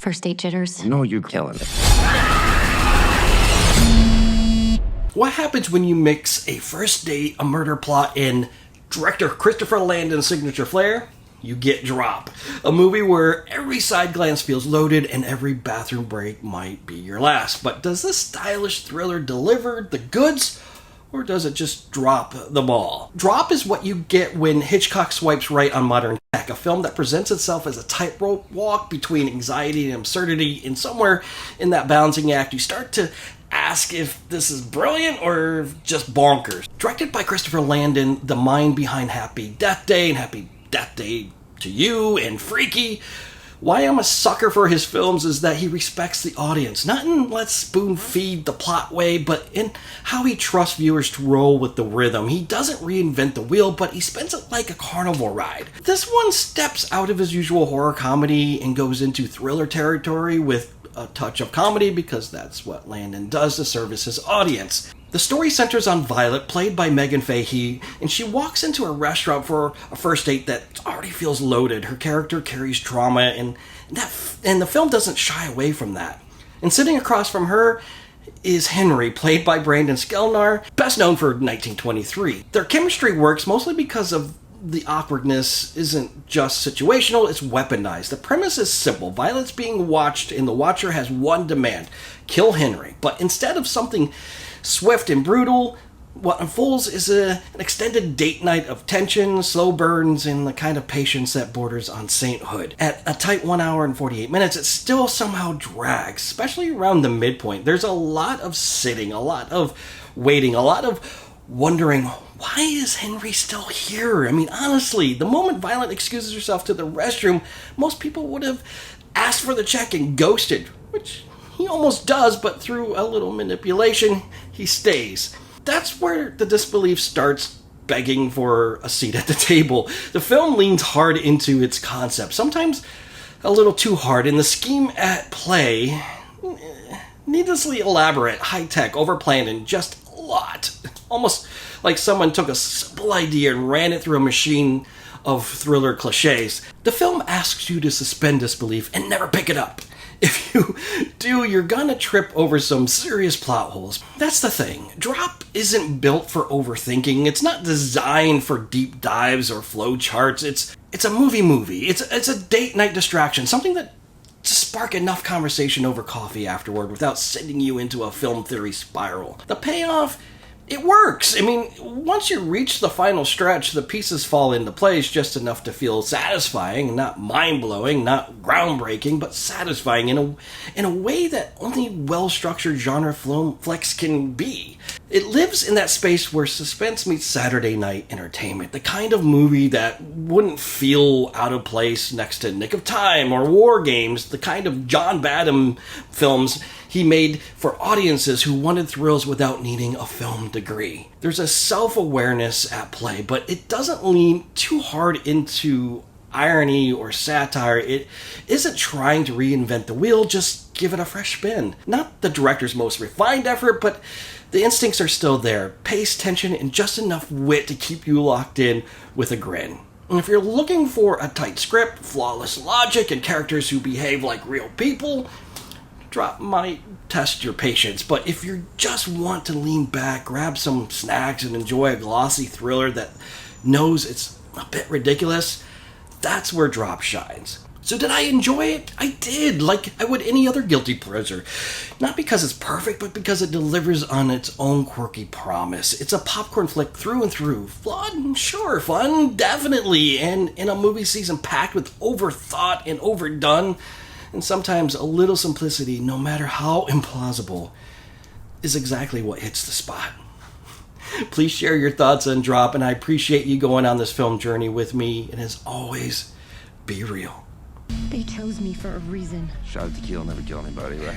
First date jitters. No, you're killing it. What happens when you mix a first date, a murder plot, and director Christopher Landon's signature flair? You get Drop, a movie where every side glance feels loaded and every bathroom break might be your last. But does this stylish thriller deliver the goods, or does it just drop the ball? Drop is what you get when Hitchcock swipes right on modern tech, a film that presents itself as a tightrope walk between anxiety and absurdity, and somewhere in that balancing act you start to ask if this is brilliant or just bonkers. Directed by Christopher Landon, the mind behind Happy Death Day and Happy Death Day to You and Freaky, why I'm a sucker for his films is that he respects the audience, not in let's spoon feed the plot way, but in how he trusts viewers to roll with the rhythm. He doesn't reinvent the wheel, but he spins it like a carnival ride. This one steps out of his usual horror comedy and goes into thriller territory with a touch of comedy, because that's what Landon does to service his audience. The story centers on Violet, played by Megan Fahy, and she walks into a restaurant for a first date that already feels loaded. Her character carries trauma, and the film doesn't shy away from that. And sitting across from her is Henry, played by Brandon Sklenar, best known for 1923. Their chemistry works mostly because of the awkwardness isn't just situational, it's weaponized. The premise is simple. Violet's being watched, and the watcher has one demand: kill Henry. But instead of something swift and brutal, what unfolds is an extended date night of tension, slow burns, and the kind of patience that borders on sainthood. At a tight 1 hour and 48 minutes, it still somehow drags, especially around the midpoint. There's a lot of sitting, a lot of waiting, a lot of wondering, why is Henry still here? I mean, honestly, the moment Violet excuses herself to the restroom, most people would have asked for the check and ghosted, which he almost does, but through a little manipulation, he stays. That's where the disbelief starts begging for a seat at the table. The film leans hard into its concept, sometimes a little too hard, and the scheme at play, needlessly elaborate, high-tech, overplanned, and just a lot. Almost like someone took a simple idea and ran it through a machine of thriller cliches. The film asks you to suspend disbelief and never pick it up. If you do, you're gonna trip over some serious plot holes. That's the thing. Drop isn't built for overthinking. It's not designed for deep dives or flow charts. It's a movie. It's a date night distraction. Something that to spark enough conversation over coffee afterward without sending you into a film theory spiral. The payoff, it works. I mean, once you reach the final stretch, the pieces fall into place just enough to feel satisfying, not mind-blowing, not groundbreaking, but satisfying in a way that only well-structured genre film flicks can be. It lives in that space where suspense meets Saturday night entertainment, the kind of movie that wouldn't feel out of place next to Nick of Time or War Games, the kind of John Badham films he made for audiences who wanted thrills without needing a film degree. There's a self-awareness at play, but it doesn't lean too hard into irony or satire. It isn't trying to reinvent the wheel, just give it a fresh spin. Not the director's most refined effort, but the instincts are still there. Pace, tension, and just enough wit to keep you locked in with a grin. And if you're looking for a tight script, flawless logic, and characters who behave like real people, Drop might test your patience. But if you just want to lean back, grab some snacks, and enjoy a glossy thriller that knows it's a bit ridiculous, that's where Drop shines. So did I enjoy it? I did, like I would any other guilty pleasure. Not because it's perfect, but because it delivers on its own quirky promise. It's a popcorn flick through and through. Flawed? Sure. Fun? Definitely. And in a movie season packed with overthought and overdone, and sometimes a little simplicity, no matter how implausible, is exactly what hits the spot. Please share your thoughts on Drop, and I appreciate you going on this film journey with me. And as always, be real. They chose me for a reason. Shot of tequila never kill anybody, right?